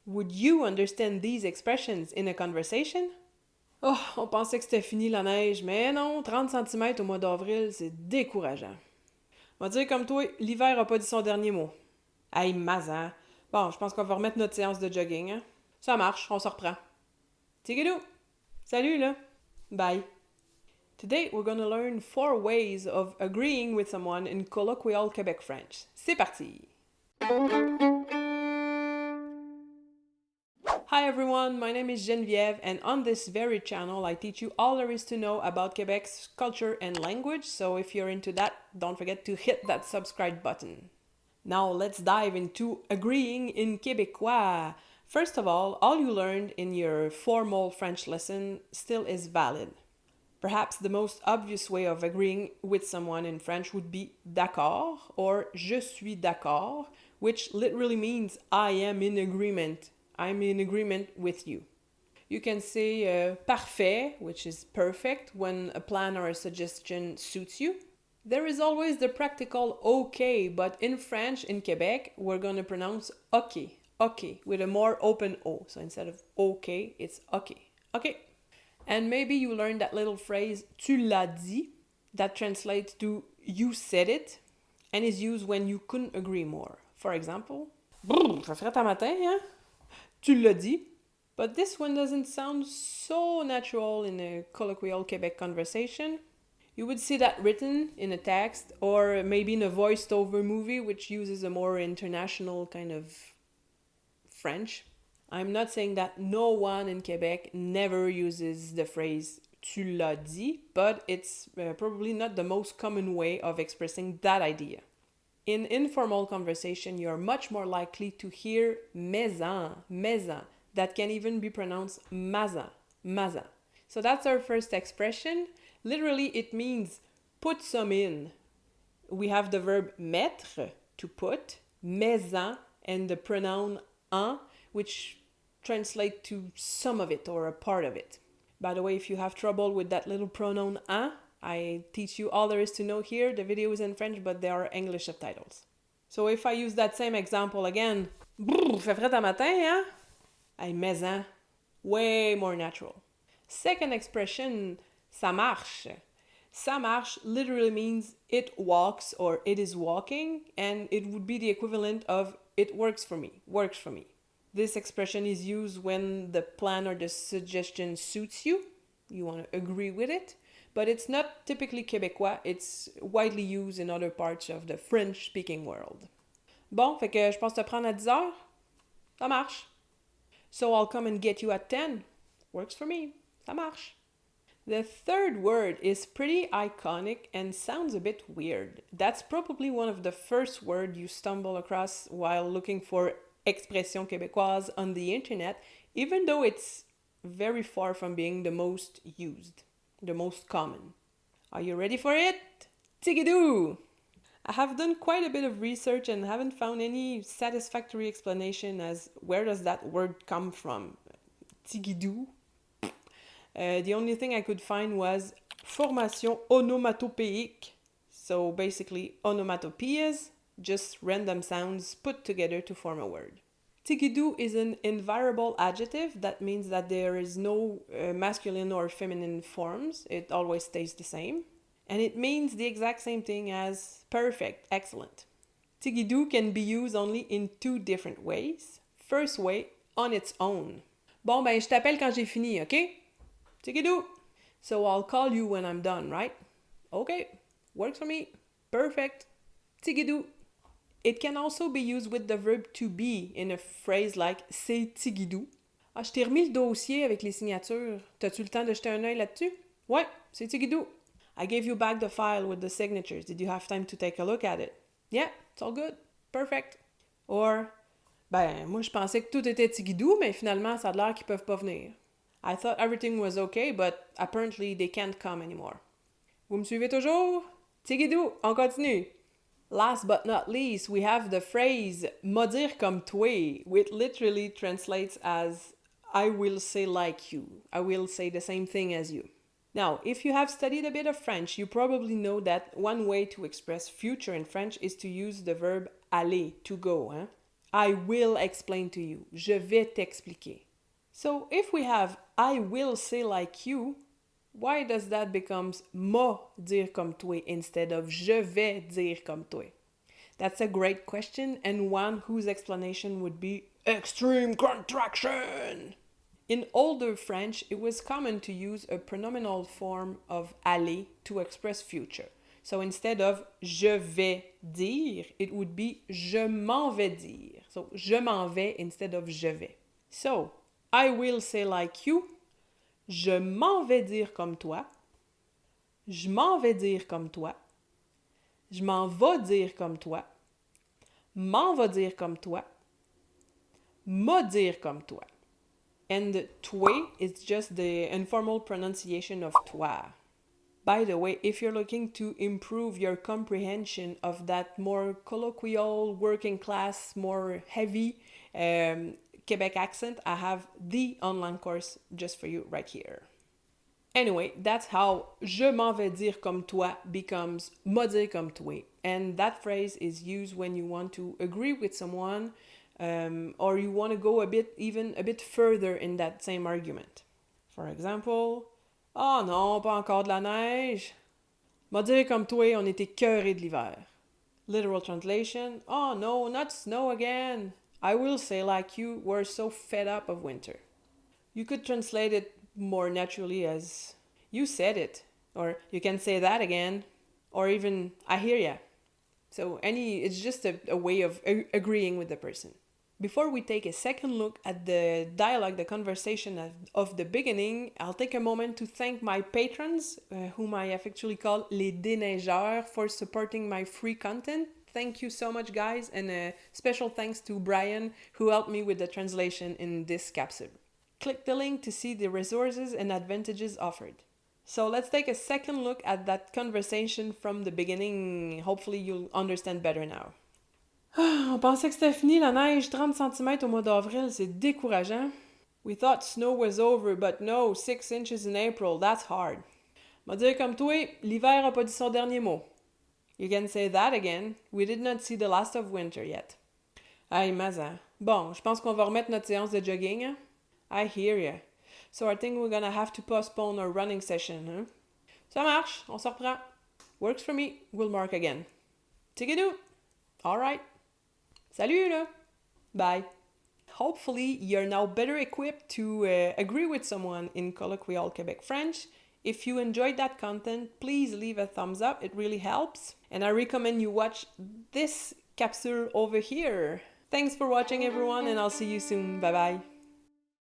Would you understand these expressions in a conversation? Oh, on pensait que c'était fini la neige, mais non, 30 cm au mois d'avril, c'est décourageant. On va dire comme toi, l'hiver a pas dit son dernier mot. Hey, mazan. Bon, je pense qu'on va remettre notre séance de jogging, hein? Ça marche, on se reprend. Tigidou! Salut, là! Bye! Today, we're gonna learn 4 ways of agreeing with someone in colloquial Quebec French. C'est parti! Hi everyone, my name is Geneviève, and on this very channel I teach you all there is to know about Quebec's culture and language, so if you're into that, don't forget to hit that subscribe button. Now let's dive into agreeing in Quebecois. First of all you learned in your formal French lesson still is valid. Perhaps the most obvious way of agreeing with someone in French would be d'accord or je suis d'accord, which literally means I am in agreement. I'm in agreement with you. You can say parfait, which is perfect, when a plan or a suggestion suits you. There is always the practical okay, but in French, in Quebec, we're going to pronounce ok, ok, with a more open O. So instead of okay, it's ok, ok. And maybe you learned that little phrase, tu l'as dit, that translates to you said it, and is used when you couldn't agree more. For example, ça ferait un matin, hein? Tu l'as dit. But this one doesn't sound so natural in a colloquial Quebec conversation. You would see that written in a text or maybe in a voiced-over movie which uses a more international kind of French. I'm not saying that no one in Quebec never uses the phrase tu l'as dit, but it's probably not the most common way of expressing that idea. In informal conversation, you're much more likely to hear maison, maison, that can even be pronounced maza, maza. So that's our first expression. Literally, it means put some in. We have the verb mettre, to put, maison, and the pronoun un, which translate to some of it or a part of it. By the way, if you have trouble with that little pronoun un, I teach you all there is to know here. The video is in French, but there are English subtitles. So if I use that same example again, fait frais un matin, hein? Hey, maison. Way more natural. Second expression, ça marche. Ça marche literally means it walks or it is walking, and it would be the equivalent of it works for me, works for me. This expression is used when the plan or the suggestion suits you. You want to agree with it. But it's not typically Quebecois, it's widely used in other parts of the French-speaking world. Bon, fait que je pense te prendre à 10 heures. Ça marche. So I'll come and get you at 10. Works for me. Ça marche. The third word is pretty iconic and sounds a bit weird. That's probably one of the first words you stumble across while looking for expressions québécoises on the internet, even though it's very far from being the most used. The most common. Are you ready for it? Tigidoo! I have done quite a bit of research and haven't found any satisfactory explanation as where does that word come from. Tigidoo. The only thing I could find was formation onomatopéique. So basically onomatopoeias, just random sounds put together to form a word. Tigidoo is an invariable adjective. That means that there is no masculine or feminine forms. It always stays the same. And it means the exact same thing as perfect, excellent. Tigidoo can be used only in 2 different ways. First way, on its own. Bon, ben, je t'appelle quand j'ai fini, okay? Tigidoo! So I'll call you when I'm done, right? Okay, works for me. Perfect. Tigidoo! It can also be used with the verb to be in a phrase like c'est tigidou. Ah, je t'ai remis le dossier avec les signatures. T'as-tu le temps de jeter un œil là-dessus? Ouais, c'est tigidou. I gave you back the file with the signatures. Did you have time to take a look at it? Yeah, it's all good. Perfect. Or, ben, moi je pensais que tout était tigidou, mais finalement ça a l'air qu'ils peuvent pas venir. I thought everything was okay, but apparently they can't come anymore. Vous me suivez toujours? Tigidou, on continue. Last but not least, we have the phrase m'a dire comme toi, which literally translates as I will say like you. I will say the same thing as you. Now, if you have studied a bit of French, you probably know that one way to express future in French is to use the verb aller, to go. Hein? I will explain to you. Je vais t'expliquer. So if we have I will say like you, why does that becomes m'a dire comme toi instead of je vais dire comme toi? That's a great question and one whose explanation would be extreme contraction. In older French, it was common to use a pronominal form of aller to express future. So instead of je vais dire, it would be je m'en vais dire. So je m'en vais instead of je vais. So I will say like you, je m'en vais dire comme toi, je m'en vais dire comme toi, je m'en vais dire comme toi, m'en va dire comme toi, m'a dire comme toi. And toi is just the informal pronunciation of toi. By the way, if you're looking to improve your comprehension of that more colloquial, working class, more heavy Quebec accent, I have the online course just for you right here. Anyway, that's how je m'en vais dire comme toi becomes m'a dire comme toi. And that phrase is used when you want to agree with someone or you want to go a bit further in that same argument. For example, oh non, pas encore de la neige. M'a dire comme toi, on était écœurés de l'hiver. Literal translation, oh no, not snow again. I will say like you, we're so fed up of winter. You could translate it more naturally as you said it, or you can say that again, or even I hear ya. So it's just a way of agreeing with the person. Before we take a second look at the dialogue, the conversation of the beginning, I'll take a moment to thank my patrons, whom I affectionately call les déneigeurs, for supporting my free content. Thank you so much, guys, and a special thanks to Brian, who helped me with the translation in this capsule. Click the link to see the resources and advantages offered. So let's take a second look at that conversation from the beginning. Hopefully you'll understand better now. On pensait que c'était fini la neige, 30 cm au mois d'avril, c'est décourageant. We thought snow was over, but no, 6 inches in April, that's hard. M'a dire comme toi, l'hiver a pas dit son dernier mot. You can say that again. We did not see the last of winter yet. Hey, Mazan. Bon, je pense qu'on va remettre notre séance de jogging, hein? I hear ya. So I think we're gonna have to postpone our running session, huh? Ça marche, on se reprend. Works for me, we'll mark again. Tigidoo. All right. Salut là. Bye. Hopefully you're now better equipped to agree with someone in colloquial Quebec French. If you enjoyed that content, please leave a thumbs up, it really helps. And I recommend you watch this capsule over here. Thanks for watching everyone and I'll see you soon. Bye bye.